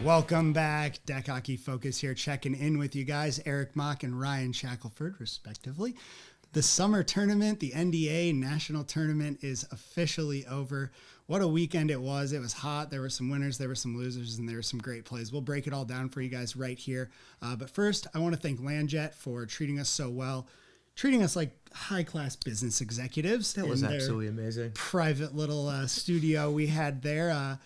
Welcome back. Deck Hockey Focus here, checking in with you guys. Eric Mock and Ryan Shackelford, respectively. The summer tournament, the NDA National Tournament, is officially over. What a weekend it was. It was hot. There were some winners, there were some losers, and there were some great plays. We'll break it all down for you guys right here. But first, I want to thank LandJet for treating us so well, treating us like high-class business executives. That was absolutely amazing. Private little studio we had there.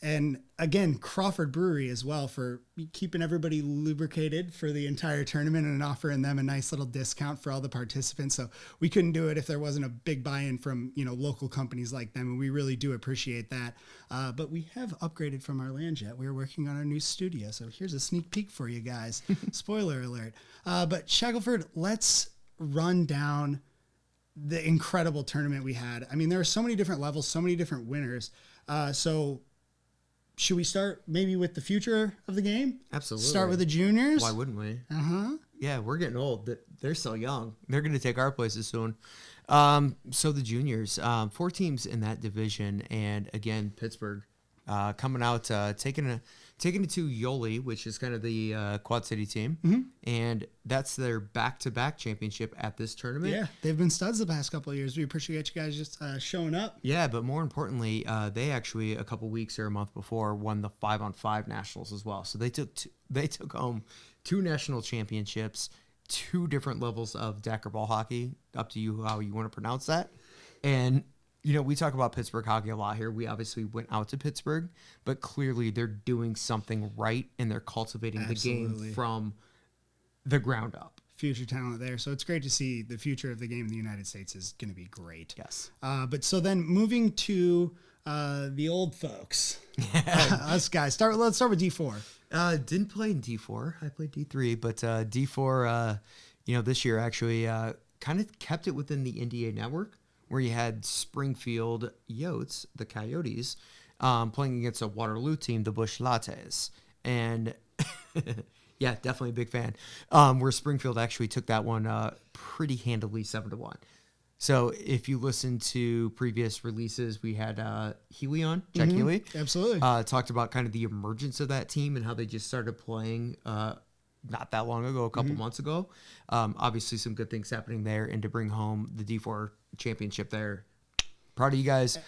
And again, Crawford Brewery as well for keeping everybody lubricated for the entire tournament and offering them a nice little discount for all the participants. So we couldn't do it if there wasn't a big buy-in from, local companies like them. And we really do appreciate that. But we have upgraded from our LandJet. We're working on our new studio. So here's a sneak peek for you guys. Spoiler alert. But Shackelford, let's run down the incredible tournament we had. I mean, there were so many different levels, so many different winners. So should we start maybe with the future of the game? Absolutely. Start with the juniors? Why wouldn't we? Uh-huh. Yeah, we're getting old. They're still young. They're going to take our places soon. So the juniors, 4 teams in that division. And again, Pittsburgh coming out, taking it to Yoli, which is kind of the Quad City team. Mm-hmm. And that's their back-to-back championship at this tournament. Yeah, they've been studs the past couple of years. We appreciate you guys just showing up. Yeah, but more importantly, they actually a couple weeks or a month before won the 5-on-5 nationals as well. So they took home 2 national championships, 2 different levels of decker ball hockey. Up to you how you want to pronounce that. And we talk about Pittsburgh hockey a lot here. We obviously went out to Pittsburgh, but clearly they're doing something right and they're cultivating the game from the ground up. Future talent there. So it's great to see the future of the game in the United States is going to be great. Yes. But so then moving to the old folks, us guys. Let's start with D4. Didn't play in D4. I played D3, but D4, this year actually kind of kept it within the NDA network, where you had Springfield Yotes, the Coyotes, playing against a Waterloo team, the Bush Lattes. And yeah, definitely a big fan. Where Springfield actually took that one pretty handily 7-1. So if you listen to previous releases, we had Healy on, Jack Healy. Absolutely. Talked about kind of the emergence of that team and how they just started playing not that long ago, a couple months ago. Obviously some good things happening there, and to bring home the D4 championship there. Proud of you guys.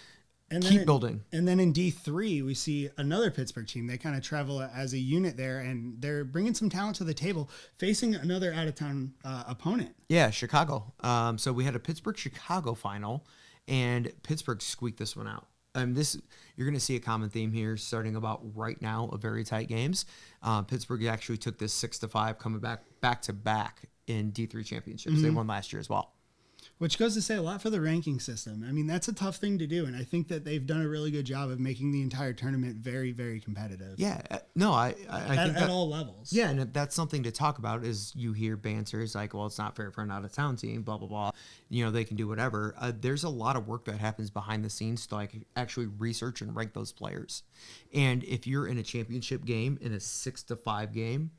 And keep building. And then in D3, we see another Pittsburgh team. They kind of travel as a unit there, and they're bringing some talent to the table, facing another out-of-town opponent. Yeah, Chicago. So we had a Pittsburgh-Chicago final, and Pittsburgh squeaked this one out. You're going to see a common theme here starting about right now of very tight games. Pittsburgh actually took this 6-5, coming back to back in D3 championships. They won last year as well. Which goes to say a lot for the ranking system. I mean, that's a tough thing to do, and I think that they've done a really good job of making the entire tournament very, very competitive. Yeah, no, I think at all levels. Yeah, and that's something to talk about. Is you hear banters like, "Well, it's not fair for an out-of-town team," blah blah blah. They can do whatever. There's a lot of work that happens behind the scenes to actually research and rank those players. And if you're in a championship game, in a 6-5 game,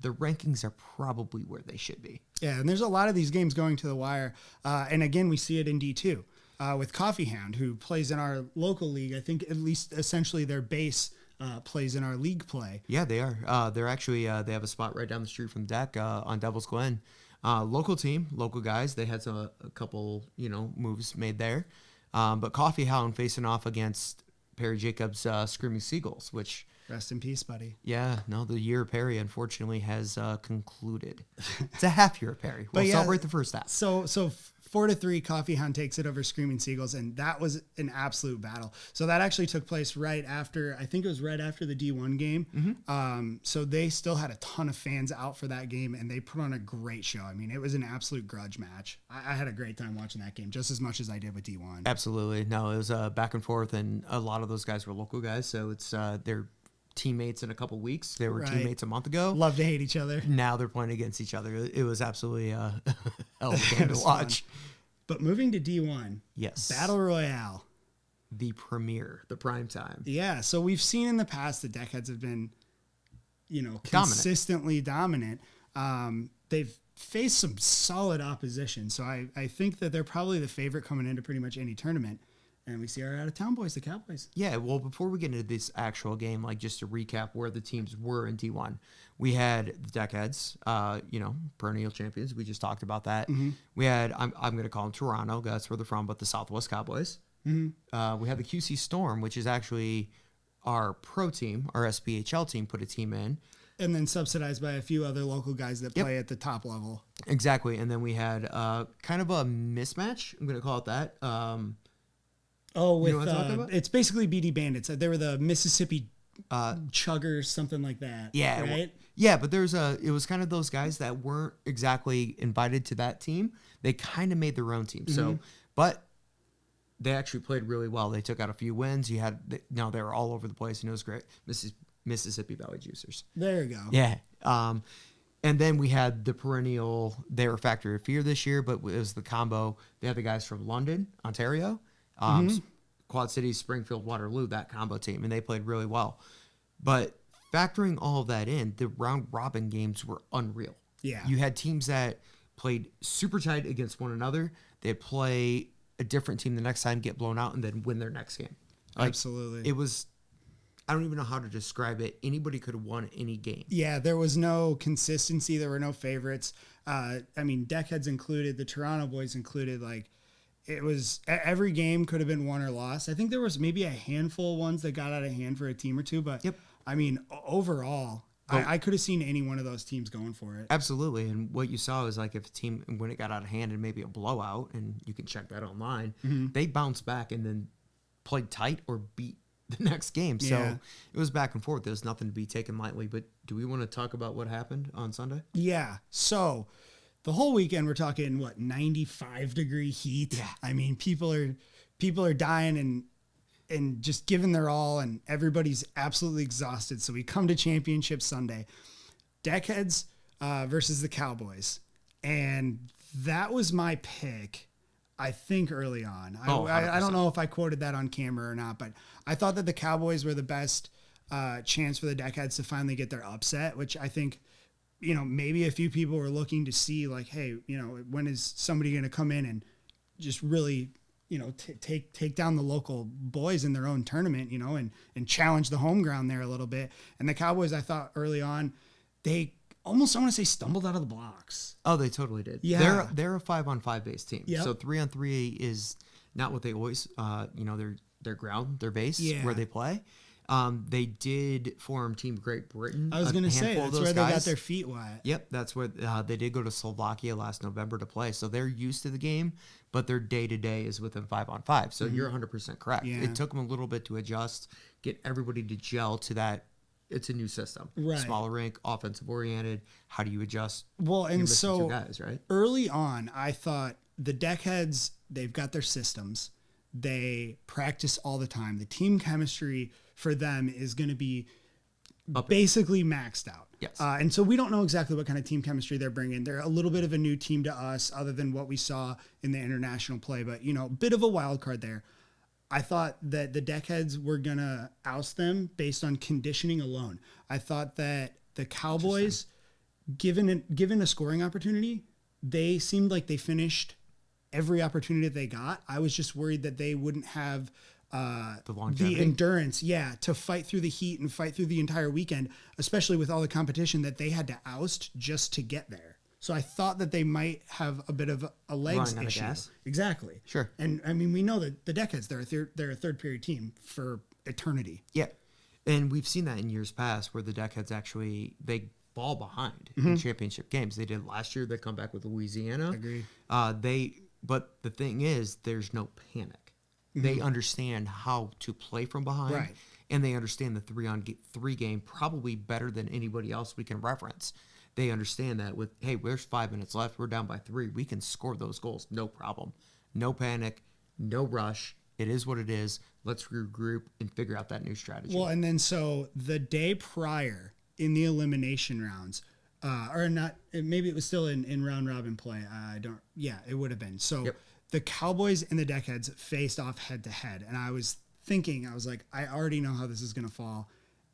the rankings are probably where they should be. Yeah, and there's a lot of these games going to the wire. And again, we see it in D2 with Coffee Hound, who plays in our local league. I think at least essentially their base plays in our league play. Yeah, they are. They're actually, they have a spot right down the street from Deck on Devil's Glen. Local team, local guys. They had a couple, moves made there. But Coffee Hound facing off against Perry Jacobs' Screaming Seagulls, which... Rest in peace, buddy. Yeah, no, the year of Perry, unfortunately, has concluded. It's a half year of Perry. We'll celebrate the first half. So 4-3, Coffee Hound takes it over Screaming Seagulls, and that was an absolute battle. So that actually took place right after the D1 game. So they still had a ton of fans out for that game, and they put on a great show. I mean, it was an absolute grudge match. I had a great time watching that game, just as much as I did with D1. Absolutely. No, it was back and forth, and a lot of those guys were local guys, so it's they're teammates in a couple weeks. They were teammates a month ago. Love to hate each other. Now they're playing against each other. It was absolutely a hell of a game to watch. Fun. But moving to D1. Yes. Battle Royale. The premiere, the prime time. Yeah. So we've seen in the past the Deckheads have been, consistently dominant. They've faced some solid opposition. So I think that they're probably the favorite coming into pretty much any tournament. And we see our out-of-town boys, the Cowboys. Yeah, well, before we get into this actual game, like just to recap where the teams were in D1, we had the Deckheads, perennial champions. We just talked about that. Mm-hmm. We had, I'm going to call them Toronto, that's where they're from, but the Southwest Cowboys. Mm-hmm. We had the QC Storm, which is actually our pro team, our SBHL team put a team in. And then subsidized by a few other local guys that play at the top level. Exactly. And then we had kind of a mismatch, I'm going to call it that. It's basically BD Bandits. They were the Mississippi Chuggers, something like that. Yeah, right. Yeah, but it was kind of those guys that weren't exactly invited to that team. They kind of made their own team. So, but they actually played really well. They took out a few wins. They were all over the place, and it was great. Mississippi Valley Juicers. There you go. Yeah. And then we had the perennial. They were Factory of Fear this year, but it was the combo. They had the guys from London, Ontario. Quad Cities, Springfield, Waterloo, that combo team, and they played really well. But factoring all of that in, the round robin games were unreal. Yeah. You had teams that played super tight against one another. They'd play a different team the next time, get blown out, and then win their next game. Absolutely. It was, I don't even know how to describe it. Anybody could have won any game. Yeah, there was no consistency. There were no favorites. Deckheads included, the Toronto boys included, it was every game could have been won or lost. I think there was maybe a handful of ones that got out of hand for a team or two, but overall, I could have seen any one of those teams going for it. Absolutely. And what you saw is if a team, when it got out of hand and maybe a blowout, and you can check that online, they bounced back and then played tight or beat the next game. So it was back and forth. There's nothing to be taken lightly. But do we want to talk about what happened on Sunday? Yeah. So the whole weekend, we're talking 95-degree heat. Yeah. I mean, people are dying and just giving their all, and everybody's absolutely exhausted. So we come to Championship Sunday, Deckheads versus the Cowboys, and that was my pick. I think early on, I don't know if I quoted that on camera or not, but I thought that the Cowboys were the best chance for the Deckheads to finally get their upset, which I think, maybe a few people were looking to see hey, when is somebody going to come in and just really, take down the local boys in their own tournament, and challenge the home ground there a little bit. And the Cowboys, I thought early on, they almost, I want to say, stumbled out of the blocks. Oh, they totally did. Yeah. They're a 5-on-5 based team. Yep. So 3-on-3 is not what they always, their ground, their base where they play. They did form Team Great Britain. I was going to say, that's where they got their feet wet. Yep, that's where they did go to Slovakia last November to play. So they're used to the game, but their day-to-day is within 5-on-5. So you're 100% correct. Yeah. It took them a little bit to adjust, get everybody to gel to that. It's a new system. Right. Smaller rink, offensive-oriented. How do you adjust? Well, and so two guys, right? Early on, I thought the Deckheads, they've got their systems. They practice all the time. The team chemistry for them is going to be basically maxed out. Yes. And so we don't know exactly what kind of team chemistry they're bringing. They're a little bit of a new team to us other than what we saw in the international play, but, a bit of a wild card there. I thought that the Deckheads were going to oust them based on conditioning alone. I thought that the Cowboys, given a scoring opportunity, they seemed like they finished every opportunity that they got. I was just worried that they wouldn't have the endurance, to fight through the heat and fight through the entire weekend, especially with all the competition that they had to oust just to get there. So I thought that they might have a bit of a legs issue. Exactly. Sure. And we know that the Deckheads, they're a third period team for eternity. Yeah. And we've seen that in years past where the Deckheads actually, they fall behind in championship games. They did last year. They come back with Louisiana. Agreed. But the thing is, there's no panic. They understand how to play from behind. Right. And they understand the 3-on-3 game probably better than anybody else we can reference. They understand that there's 5 minutes left. We're down by 3. We can score those goals. No problem. No panic. No rush. It is what it is. Let's regroup and figure out that new strategy. Well, and then so the day prior in the elimination rounds, maybe it was still in round robin play. It would have been. So the Cowboys and the Deckheads faced off head to head. And I was like, I already know how this is going to fall.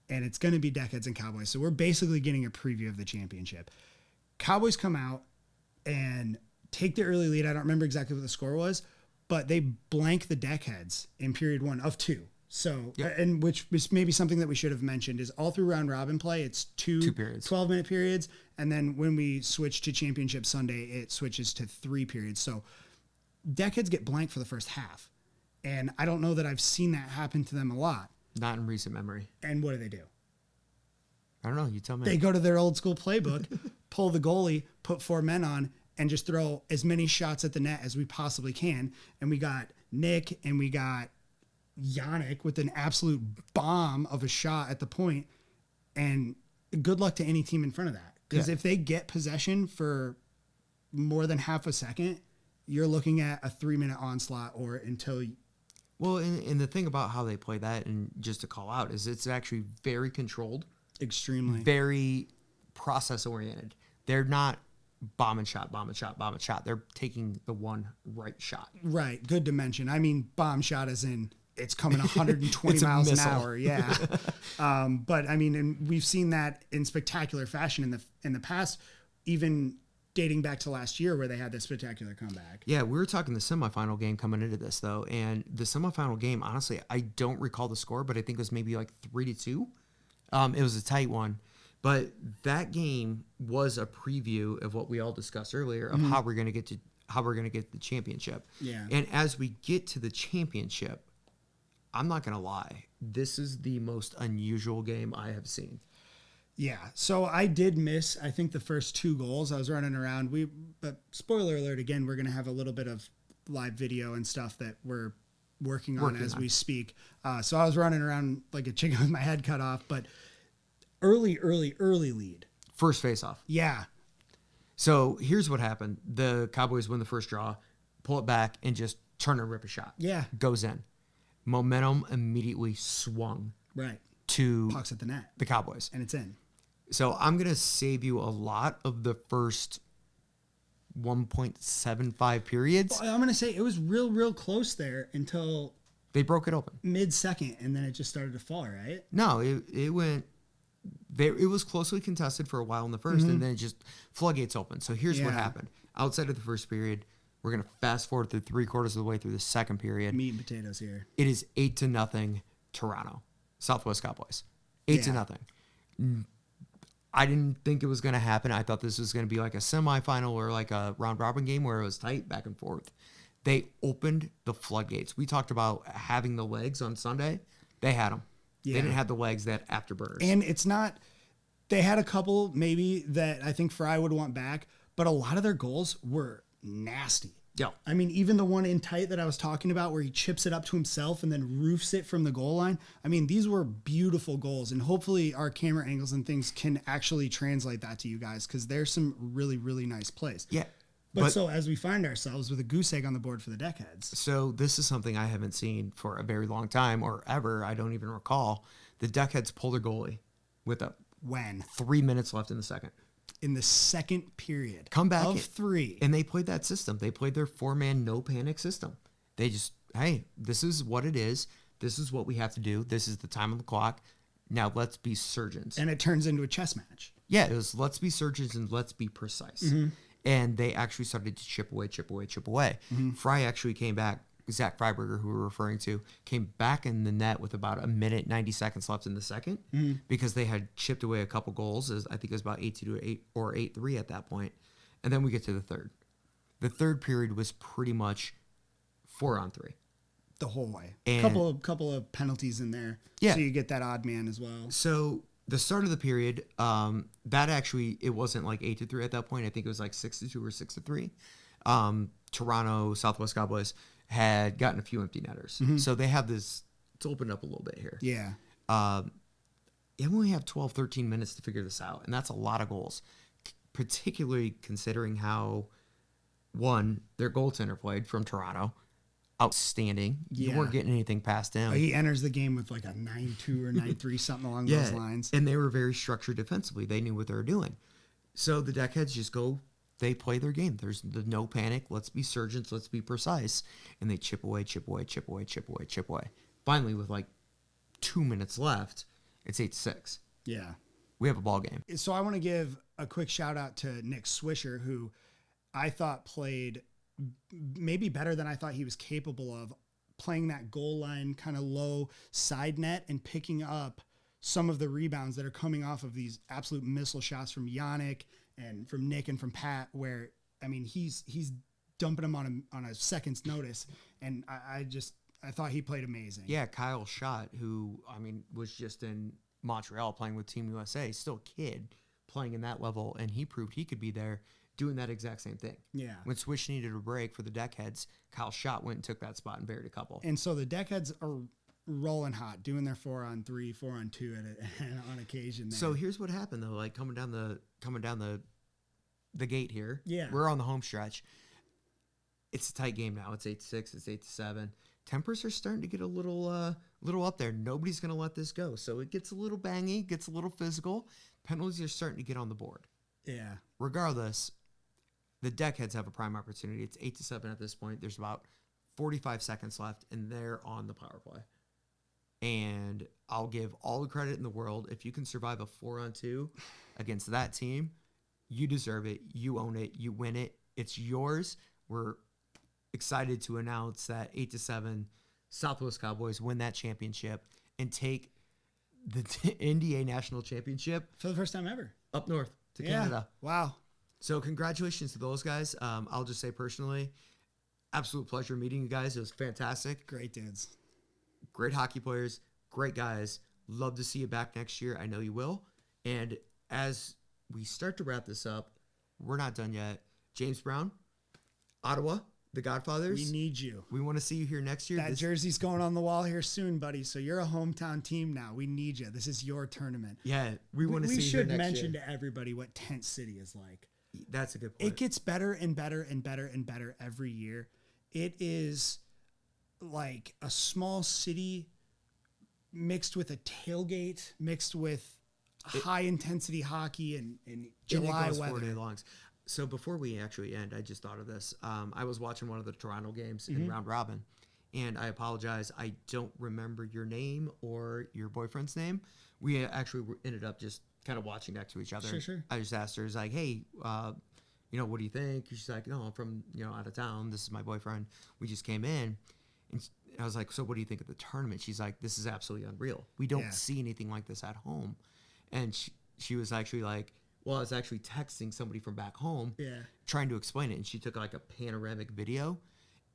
And it's going to be Deckheads and Cowboys. So we're basically getting a preview of the championship. Cowboys come out and take the early lead. I don't remember exactly what the score was, but they blank the deckheads in period 1 of 2. So, Yep. and which was maybe something that we should have mentioned is all through round robin play, it's two periods, 12-minute periods. And then when we switch to Championship Sunday, it switches to 3 periods. So deckheads get blanked for the first half. And I don't know that I've seen that happen to them a lot. Not in recent memory. And what do? I don't know. You tell me. They go to their old school playbook, pull the goalie, put 4 men on, and just throw as many shots at the net as we possibly can. And we got Nick and we got Yannick with an absolute bomb of a shot at the point. And good luck to any team in front of that. Because if they get possession for more than half a second, you're looking at a 3-minute onslaught or until... Well, and the thing about how they play that, and just to call out, is it's actually very controlled. Extremely. Very process-oriented. They're not bomb and shot. They're taking the one right shot. Right. Good to mention. I mean, bomb shot as in it's coming 120 It's a miles an missile. hour. Yeah. But I mean, and we've seen that in spectacular fashion in the past, even dating back to last year where they had this spectacular comeback. Yeah, we were talking the semifinal game coming into this, though. And the semifinal game, honestly, I don't recall the score, but I think it was maybe like 3-2. It was a tight one. But that game was a preview of what we all discussed earlier of how we're going to get the championship. Yeah. And as we get to the championship, I'm not going to lie, this is the most unusual game I have seen. Yeah. So I did miss, I think, the first 2 goals. I was running around. But spoiler alert, again, we're going to have a little bit of live video and stuff that we're working on as we speak. So I was running around like a chicken with my head cut off, but early lead. First face-off. Yeah. So here's what happened. The Cowboys win the first draw, pull it back, and just turn and rip a shot. Yeah. Goes in. Momentum immediately swung Right. to Pucks at the net. the Cowboys. And it's in. So I'm going to save you a lot of the first 1.75 periods. Well, I'm going to say it was real close there until They broke it open. mid-second, and then it just started to fall, right? No, it went... It was closely contested for a while in the first, and then it just floodgates open. So here's what Yeah. happened. Outside of the first period, we're going to fast forward through 3/4 of the way through the second period. Meat and potatoes here. It is 8-0 Toronto, Southwest Cowboys. 8-0. I didn't think it was going to happen. I thought this was going to be like a semifinal or like a round robin game where it was tight back and forth. They opened the floodgates. We talked about having the legs on Sunday. They had them. Yeah. They didn't have the legs, that afterburners. And it's not, they had a couple maybe that I think Fry would want back, but a lot of their goals were nasty. Yeah. I mean, even the one in tight that I was talking about where he chips it up to himself and then roofs it from the goal line. I mean, these were beautiful goals, and hopefully our camera angles and things can actually translate that to you guys, because there's some really nice plays. Yeah. But so as we find ourselves with a goose egg on the board for the deckheads. So this is something I haven't seen for a very long time, or ever. I don't even recall. The deckheads pull their goalie with When? 3 minutes left in the second. In the second period. Come back of in. 3. And they played that system. They played their 4-man no panic system. They just, hey, this is what it is. This is what we have to do. This is the time on the clock. Now let's be surgeons. And it turns into a chess match. Yeah, it was let's be surgeons and let's be precise. And they actually started to chip away. Fry actually came back. Zach Freiberger, who we're referring to, came back in the net with about 1 minute, 90 seconds left in the second because they had chipped away a couple goals. I think it was about 8-2 or 8-3 at that point. And then we get to the third. The third period was pretty much 4-on-3. The whole way. And couple of penalties in there. Yeah. So you get that odd man as well. So the start of the period, that actually, it wasn't like 8-3 at that point. I think it was like 6-2 or 6-3. Toronto, Southwest Cowboys had gotten a few empty netters. So they have this, it's opened up a little bit here. Yeah. You only have 12, 13 minutes to figure this out. And that's a lot of goals, particularly considering how, one, their goaltender played from Toronto. Outstanding. Yeah. You weren't getting anything past him. He enters the game with like a 9-2 or 9-3, something along those lines. And they were very structured defensively. They knew what they were doing. So the deckheads just go, they play their game. There's the no panic. Let's be surgeons. Let's be precise. And they chip away. Finally, with like 2 minutes left, it's 8-6. Yeah. We have a ball game. So I want to give a quick shout out to Nick Swisher, who I thought played maybe better than I thought he was capable of, playing that goal line kind of low side net and picking up some of the rebounds that are coming off of these absolute missile shots from Yannick and from Nick and from Pat, where, I mean, he's dumping them on a second's notice. And I thought he played amazing. Yeah. Kyle Schott, who, I mean, was just in Montreal playing with Team USA, still a kid playing in that level. And he proved he could be there doing that exact same thing. Yeah. When Swish needed a break for the Deckheads, Kyle Schott went and took that spot and buried a couple. And so the Deckheads are rolling hot, doing their 4-on-3, 4-on-2 on occasion. There. So here's what happened though, like coming down the gate here. Yeah. We're on the home stretch. It's a tight game now. It's 8-6, it's 8-7. Tempers are starting to get a little up there. Nobody's going to let this go. So it gets a little bangy, gets a little physical. Penalties are starting to get on the board. Yeah. Regardless, the Deckheads have a prime opportunity. It's 8-7 at this point. There's about 45 seconds left, and they're on the power play. And I'll give all the credit in the world. If you can survive a 4-on-2 against that team, you deserve it. You own it. You win it. It's yours. We're excited to announce that 8-7 Southwest Cowboys win that championship and take the NDA National Championship for the first time ever up north to Canada. Wow. So congratulations to those guys. I'll just say personally, absolute pleasure meeting you guys. It was fantastic. Great dudes. Great hockey players. Great guys. Love to see you back next year. I know you will. And as we start to wrap this up, we're not done yet. James Brown, Ottawa, the Godfathers. We need you. We want to see you here next year. That jersey's going on the wall here soon, buddy. So you're a hometown team now. We need you. This is your tournament. Yeah, we want to see you here next year. We should mention to everybody what Tent City is like. That's a good point. It gets better and better and better and better every year. It is like a small city mixed with a tailgate, mixed with high-intensity hockey and July weather. 4 day longs. So before we actually end, I just thought of this. I was watching one of the Toronto games in round robin, and I apologize. I don't remember your name or your boyfriend's name. We actually ended up just kind of watching next to each other. Sure. I just asked her, I was like, hey, what do you think? She's like, no, I'm from, out of town. This is my boyfriend. We just came in. And I was like, so what do you think of the tournament? She's like, this is absolutely unreal. We don't see anything like this at home. And she was actually like, well, I was actually texting somebody from back home trying to explain it. And she took like a panoramic video.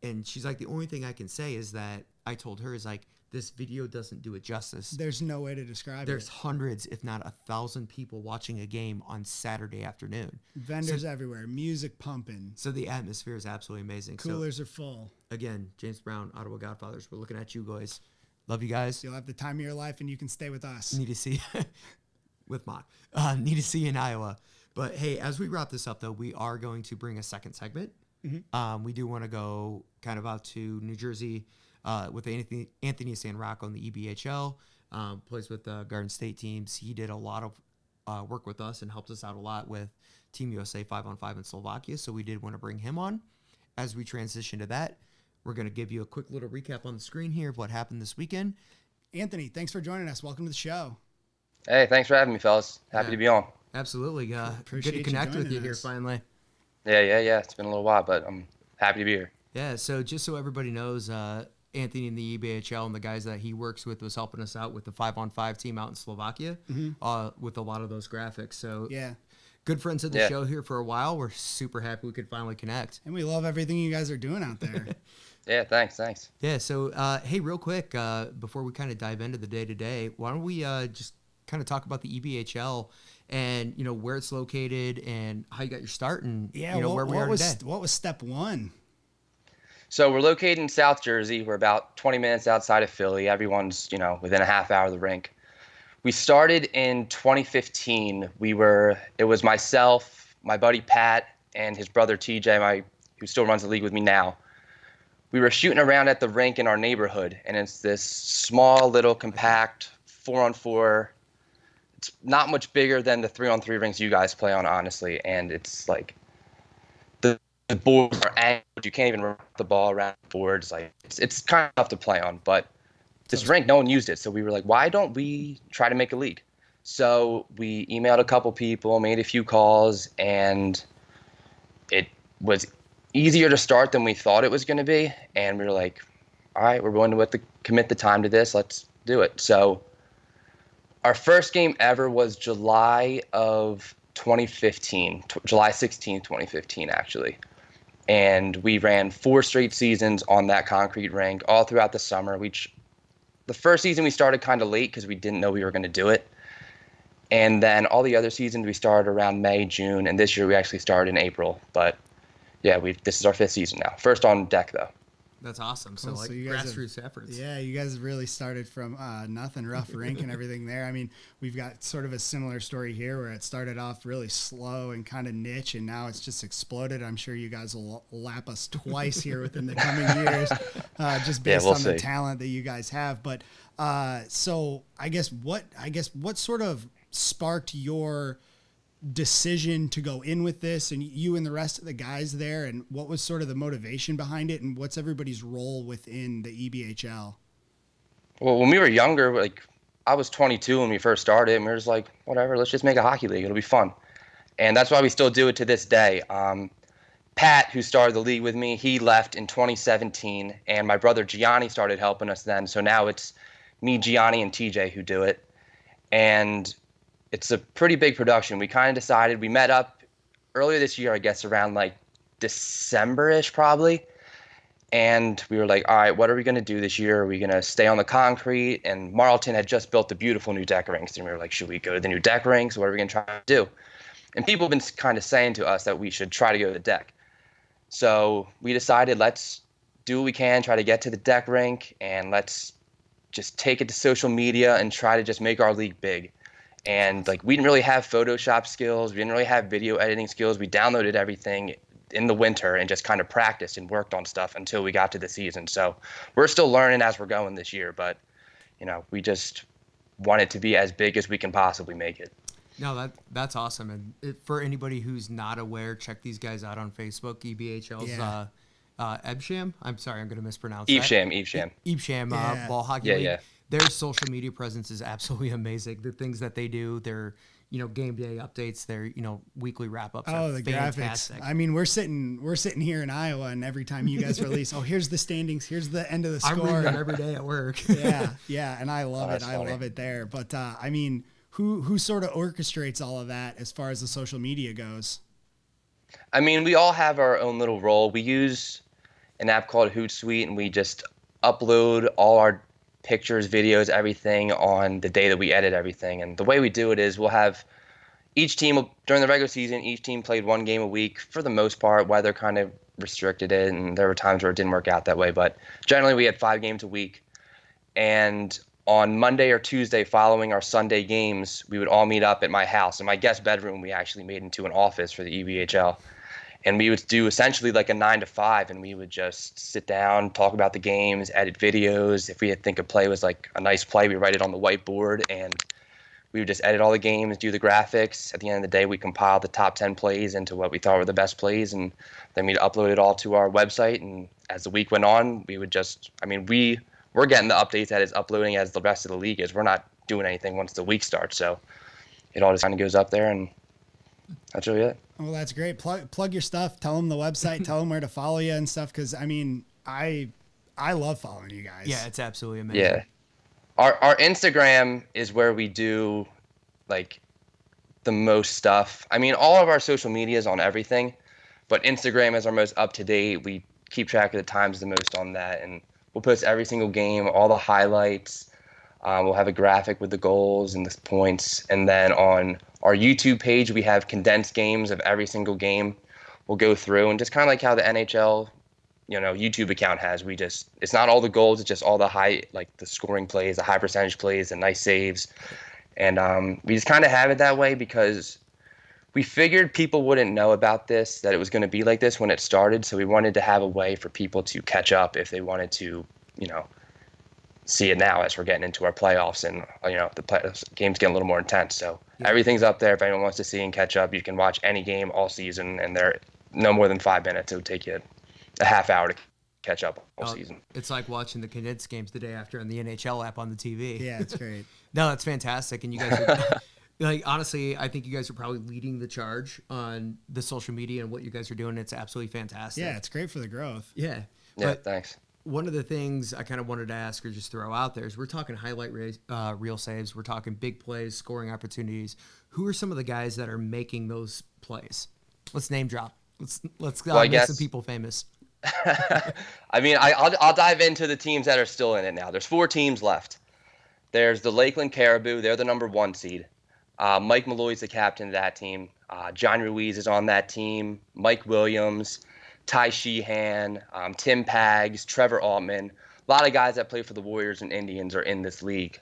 And she's like, the only thing I can say is that I told her is like, this video doesn't do it justice. There's no way to describe it. There's hundreds, if not 1,000 people watching a game on Saturday afternoon. Vendors everywhere, music pumping. So the atmosphere is absolutely amazing. Coolers are full. Again, James Brown, Ottawa Godfathers, we're looking at you guys. Love you guys. You'll have the time of your life and you can stay with us. Need to see with Mott. Need to see you in Iowa. But hey, as we wrap this up though, we are going to bring a second segment. Mm-hmm. We do want to go kind of out to New Jersey with Anthony Sanrocco in the EBHL. Plays with the Garden State teams. He did a lot of work with us and helped us out a lot with Team USA 5-on-5 in Slovakia. So we did want to bring him on. As we transition to that, we're going to give you a quick little recap on the screen here of what happened this weekend. Anthony, thanks for joining us. Welcome to the show. Hey, thanks for having me, fellas. Happy to be on. Absolutely. Good to connect with you here finally. Yeah. It's been a little while, but I'm happy to be here. Yeah, so just so everybody knows, Anthony in the EBHL and the guys that he works with was helping us out with the 5-on-5 team out in Slovakia with a lot of those graphics. So good friends of the show here for a while. We're super happy we could finally connect. And we love everything you guys are doing out there. Yeah, thanks. Yeah, so hey, real quick, before we kind of dive into the day-to-day, why don't we just kind of talk about the EBHL and, where it's located and how you got your start and, where we are today. What was step one? So we're located in South Jersey. We're about 20 minutes outside of Philly. Everyone's, within a half hour of the rink. We started in 2015. It was myself, my buddy Pat, and his brother TJ, who still runs the league with me now. We were shooting around at the rink in our neighborhood, and it's this small, little, compact 4-on-4. It's not much bigger than the 3-on-3 rinks you guys play on, honestly. And it's like the boards are angled. You can't even wrap the ball around the boards. Like it's kind of tough to play on. But this rink, no one used it. So we were like, why don't we try to make a league? So we emailed a couple people, made a few calls, and it was easier to start than we thought it was going to be. And we were like, all right, we're willing to commit the time to this. Let's do it. So our first game ever was July of 2015, July 16th, 2015, actually. And we ran 4 straight seasons on that concrete rink all throughout the summer. The first season we started kind of late because we didn't know we were going to do it. And then all the other seasons we started around May, June, and this year we actually started in April. But yeah, this is our 5th season now. First on deck though. That's awesome. Cool. So You guys grassroots efforts. Yeah, you guys really started from nothing, rough rink and everything there. I mean, we've got sort of a similar story here where it started off really slow and kind of niche, and now it's just exploded. I'm sure you guys will lap us twice here within the coming years, just based on the talent that you guys have. But so I guess what sort of sparked your decision to go in with this, and you and the rest of the guys there, and what was sort of the motivation behind it, and what's everybody's role within the EBHL? Well, when we were younger, like I was 22 when we first started, and we were just like, whatever, let's just make a hockey league. It'll be fun. And that's why we still do it to this day. Pat, who started the league with me, he left in 2017, and my brother Gianni started helping us then. So now it's me, Gianni, and TJ who do it. And it's a pretty big production. We kind of decided, we met up earlier this year, I guess around like December-ish probably. And we were like, all right, what are we going to do this year? Are we going to stay on the concrete? And Marlton had just built the beautiful new deck rinks. And we were like, should we go to the new deck rinks? What are we going to try to do? And people have been kind of saying to us that we should try to go to the deck. So we decided, let's do what we can, try to get to the deck rink, and let's just take it to social media and try to just make our league big. And like, we didn't really have Photoshop skills. We didn't really have video editing skills. We downloaded everything in the winter and just kind of practiced and worked on stuff until we got to the season. So we're still learning as we're going this year, but we just want it to be as big as we can possibly make it. No, that's awesome. And for anybody who's not aware, check these guys out on Facebook. EBHL's EBHM. I'm sorry, I'm going to mispronounce EBHM. EBHM ball hockey league. Yeah. Their social media presence is absolutely amazing. The things that they do, their game day updates, their weekly wrap ups. Oh, the fantastic. graphics! I mean, we're sitting here in Iowa, and every time you guys release, here's the standings, here's the end of the score. I'm reading them every day at work. yeah, and I love it. I love it there. But I mean, who sort of orchestrates all of that as far as the social media goes? I mean, we all have our own little role. We use an app called Hootsuite, and we just upload all our pictures, videos, everything on the day that we edit everything. And the way we do it is we'll have each team, during the regular season, each team played 1 game a week for the most part. Weather kind of restricted it, and there were times where it didn't work out that way. But generally, we had 5 games a week. And on Monday or Tuesday following our Sunday games, we would all meet up at my house. In my guest bedroom, we actually made into an office for the EBHL. And we would do essentially like a 9 to 5, and we would just sit down, talk about the games, edit videos. If we think a play was like a nice play, we write it on the whiteboard, and we would just edit all the games, do the graphics. At the end of the day, we compiled the top 10 plays into what we thought were the best plays, and then we'd upload it all to our website. And as the week went on, we would we're getting the updates that it's uploading as the rest of the league is. We're not doing anything once the week starts, so it all just kind of goes up there, and that's really it. Well, that's great. Plug your stuff. Tell them the website. Tell them where to follow you and stuff. Because I mean, I love following you guys. Yeah, it's absolutely amazing. Yeah, our Instagram is where we do like the most stuff. I mean, all of our social media is on everything, but Instagram is our most up to date. We keep track of the times the most on that, and we'll post every single game, all the highlights. We'll have a graphic with the goals and the points, and then on our YouTube page, we have condensed games of every single game. We'll go through, and just kind of like how the NHL, YouTube account has. It's not all the goals, it's just all the the scoring plays, the high percentage plays, the nice saves. And we just kind of have it that way because we figured people wouldn't know about this, that it was going to be like this when it started. So we wanted to have a way for people to catch up if they wanted to, see it now as we're getting into our playoffs, and the games get a little more intense. So everything's up there. If anyone wants to see and catch up, you can watch any game all season, and they're no more than 5 minutes. It would take you a half hour to catch up all season. It's like watching the condensed games the day after on the NHL app on the TV. Yeah, it's great. No, that's fantastic. And you guys are Like, honestly, I think you guys are probably leading the charge on the social media and what you guys are doing. It's absolutely fantastic. Yeah, it's great for the growth. Yeah. Yeah, But thanks. one of the things I kind of wanted to ask or just throw out there is we're talking highlight reel saves. We're talking big plays, scoring opportunities. Who are some of the guys that are making those plays? Let's name drop. Let's make some people famous. I mean, I'll dive into the teams that are still in it now. There's 4 teams left. There's the Lakeland Caribou. They're the number 1 seed. Mike Malloy's the captain of that team. John Ruiz is on that team. Mike Williams, Ty Sheehan, Tim Paggs, Trevor Altman. A lot of guys that play for the Warriors and Indians are in this league.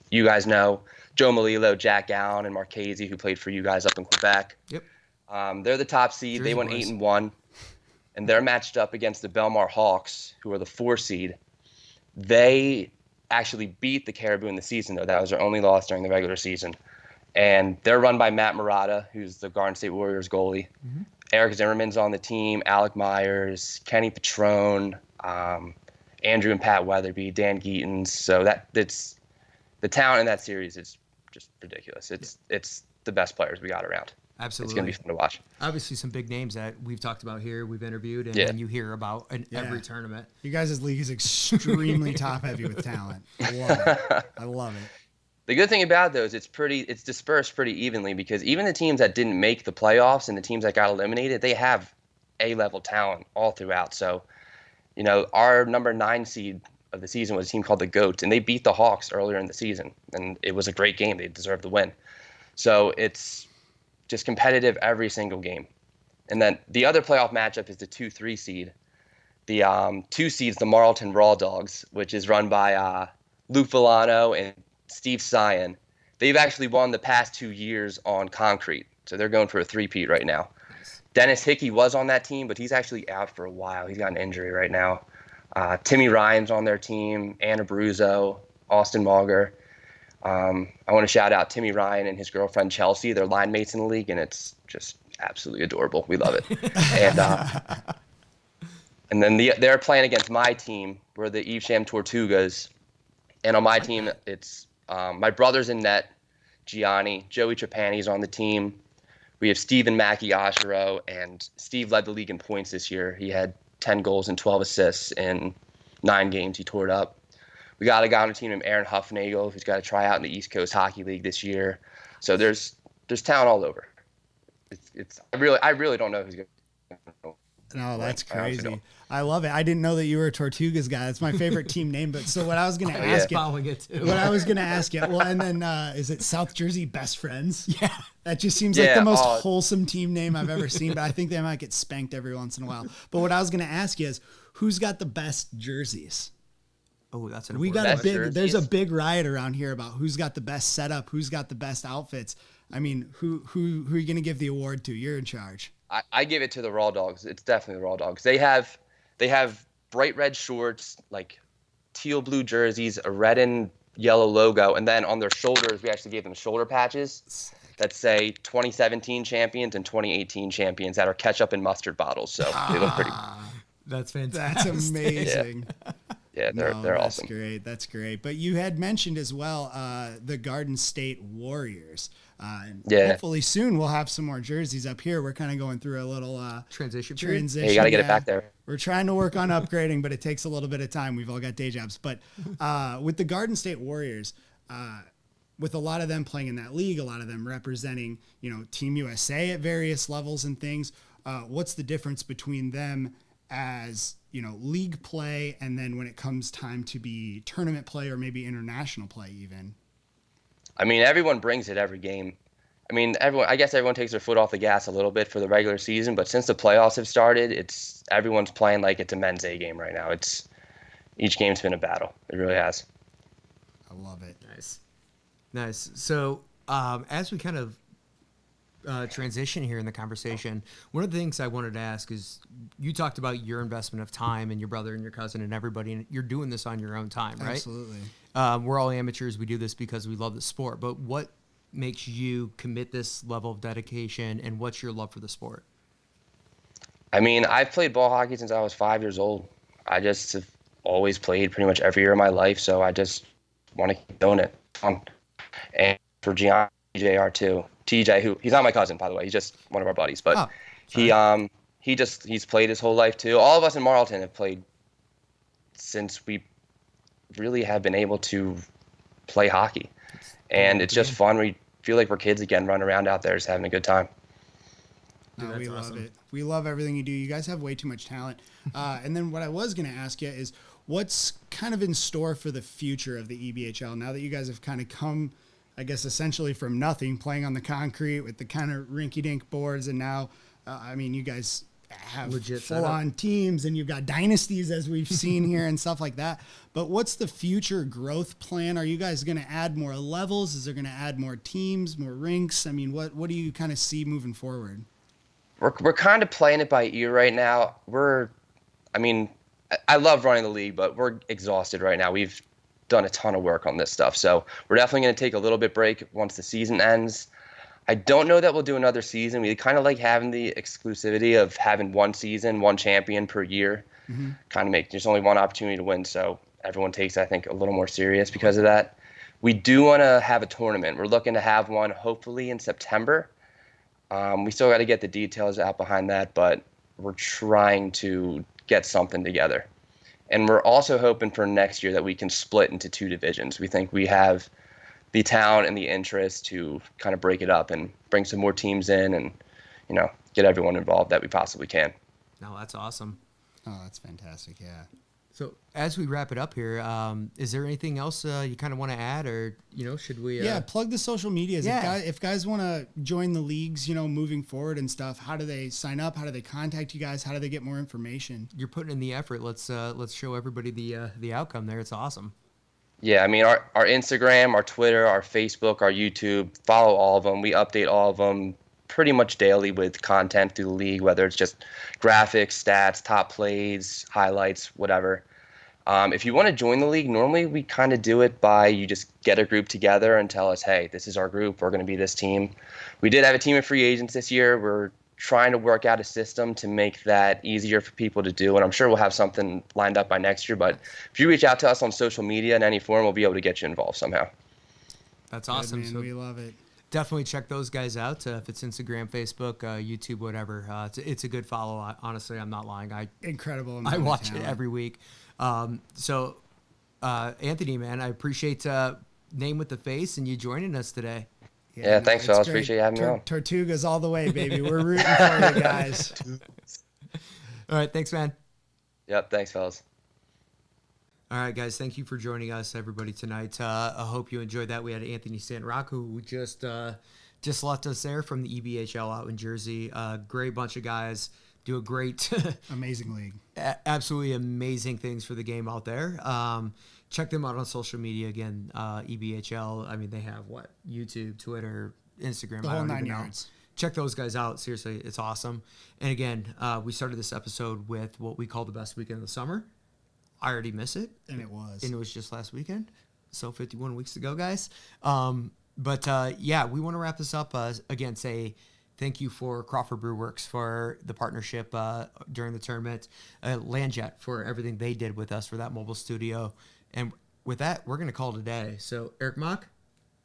You guys know Joe Malilo, Jack Allen, and Marchese, who played for you guys up in Quebec. Yep. They're the top seed. Jersey they won boys. 8-1, and they're matched up against the Belmar Hawks, who are the 4 seed. They actually beat the Caribou in the season, though. That was their only loss during the regular season. And they're run by Matt Murata, who's the Garden State Warriors goalie. Mm-hmm. Eric Zimmerman's on the team, Alec Myers, Kenny Petrone, Andrew and Pat Weatherby, Dan Geetons. So it's the talent in that series is just ridiculous. It's the best players we got around. Absolutely. It's going to be fun to watch. Obviously, some big names that we've talked about here, we've interviewed, and Yeah. then you hear about in every tournament. You guys' league is extremely top heavy with talent. I love it. I love it. The good thing about those, it's dispersed pretty evenly because even the teams that didn't make the playoffs and the teams that got eliminated, they have A-level talent all throughout. So, you know, our number 9 seed of the season was a team called the Goats, and they beat the Hawks earlier in the season, and it was a great game. They deserved the win. So it's just competitive every single game. And then the other playoff matchup is the 2-3 seed. The 2 seed's the Marlton Raw Dogs, which is run by Luke Villano and Steve Sion. They've actually won the past 2 years on concrete, so they're going for a 3-peat right now. Nice. Dennis Hickey was on that team, but he's actually out for a while. He's got an injury right now. Timmy Ryan's on their team, Anna Bruzzo, Austin Mauger. I want to shout out Timmy Ryan and his girlfriend Chelsea. They're line mates in the league, and it's just absolutely adorable. We love it. And then they're playing against my team. We're the Evesham Tortugas. And on my team, it's my brother's in net, Gianni. Joey Trapani's on the team. We have Stephen Mackey Oshiro, and Steve led the league in points this year. He had 10 goals and 12 assists in 9 games. He tore it up. We got a guy on the team named Aaron Huffnagel, who's got to try out in the East Coast Hockey League this year. So there's talent all over. I really don't know who's going to. No, that's crazy. I love it. I didn't know that you were a Tortugas guy. That's my favorite team name. But so what I was going to ask you, what I was going to ask you, well, and then is it South Jersey Best Friends? Yeah, that just seems like the most wholesome team name I've ever seen. But I think they might get spanked every once in a while. But what I was going to ask you is, who's got the best jerseys? Oh, that's an we got there's a big riot around here about who's got the best setup, who's got the best outfits. I mean, who are you going to give the award to? You're in charge. I give it to the Raw Dogs. It's definitely the Raw Dogs. They have bright red shorts, like teal blue jerseys, a red and yellow logo, and then on their shoulders we actually gave them shoulder patches that say 2017 champions and 2018 champions that are ketchup and mustard bottles. So they look pretty. That's fantastic. That's amazing. Yeah, they're awesome. That's great. But you had mentioned as well the Garden State Warriors. Hopefully soon we'll have some more jerseys up here. We're kind of going through a little transition. Yeah, you got to get it back there. We're trying to work on upgrading, but it takes a little bit of time. We've all got day jobs. But with the Garden State Warriors, with a lot of them playing in that league, a lot of them representing, Team USA at various levels and things, what's the difference between them as league play and then when it comes time to be tournament play or maybe international play even? I mean, everyone brings it every game. I mean, I guess everyone takes their foot off the gas a little bit for the regular season, but since the playoffs have started, everyone's playing like it's a men's A game right now. Each game's been a battle. It really has. I love it. Nice. So as we kind of transition here in the conversation, one of the things I wanted to ask is, you talked about your investment of time and your brother and your cousin and everybody, and you're doing this on your own time, right? Absolutely. We're all amateurs. We do this because we love the sport. But what makes you commit this level of dedication, and what's your love for the sport? I mean, I've played ball hockey since I was 5 years old. I just have always played pretty much every year of my life, so I just want to keep doing it. And for Gianni, TJR2. TJ, who he's not my cousin, by the way. He's just one of our buddies. But Oh, he's played his whole life too. All of us in Marlton have played since we really have been able to play hockey. And it's just fun. We feel like we're kids again, running around out there just having a good time. Dude, we awesome. love it. We love everything you do. You guys have way too much talent. And then what I was going to ask you is what's kind of in store for the future of the EBHL now that you guys have kind of come, I guess, essentially from nothing, playing on the concrete with the kind of rinky-dink boards. And now, I mean, you guys have Legit full-on teams and you've got dynasties as we've seen here and stuff like that. But what's the future growth plan? Are you guys going to add more levels? Is there going to add more teams, more rinks? I mean, what do you kind of see moving forward? We're kind of playing it by ear right now. I love running the league, but we're exhausted right now. We've done a ton of work on this stuff. So we're definitely going to take a little bit break once the season ends. I don't know that we'll do another season. We kind of like having the exclusivity of having one season, one champion per year. Kind of there's only one opportunity to win. So everyone takes, I think, a little more serious because of that. We do want to have a tournament. We're looking to have one hopefully in September. We still got to get the details out behind that, but we're trying to get something together. And we're also hoping for next year that we can split into 2 divisions. We think we have the talent and the interest to kind of break it up and bring some more teams in and, get everyone involved that we possibly can. No, that's awesome. Oh, that's fantastic. Yeah. So as we wrap it up here, is there anything else you kind of want to add, or should we? Yeah, plug the social medias. Yeah. If guys want to join the leagues, moving forward and stuff, how do they sign up? How do they contact you guys? How do they get more information? You're putting in the effort. Let's show everybody the outcome there. It's awesome. Yeah, I mean, our Instagram, our Twitter, our Facebook, our YouTube, follow all of them. We update all of them pretty much daily with content through the league, whether it's just graphics, stats, top plays, highlights, whatever. If you want to join the league, normally we kind of do it by you just get a group together and tell us, hey, this is our group. We're going to be this team. We did have a team of free agents this year. We're trying to work out a system to make that easier for people to do. And I'm sure we'll have something lined up by next year. But if you reach out to us on social media in any form, we'll be able to get you involved somehow. That's awesome. Good, man. We love it. Definitely check those guys out. If it's Instagram, Facebook, YouTube, whatever. It's a good follow. Honestly, I'm not lying. Incredible. I watch it every week. Anthony, man, I appreciate Name with the Face and you joining us today. Yeah, thanks, fellas. Appreciate you having me on. Tortugas all the way, baby. We're rooting for you guys. All right, thanks, man. Yep, thanks, fellas. All right, guys, thank you for joining us, everybody, tonight. I hope you enjoyed that. We had Anthony Sanrocco, who just left us there from the EBHL out in Jersey. Great bunch of guys. Do a great, amazing league, absolutely amazing things for the game out there. Check them out on social media again. EBHL. I mean, they have YouTube, Twitter, Instagram. The whole 9 yards. Check those guys out. Seriously, it's awesome. And again, we started this episode with what we call the best weekend of the summer. I already miss it, and it was just last weekend. So 51 weeks ago, guys. We want to wrap this up. Again, say thank you for Crawford Brew Works for the partnership during the tournament, Landjet for everything they did with us for that mobile studio. And with that, we're going to call it a day. So Eric Mock,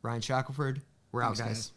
Ryan Shackelford, we're out, guys.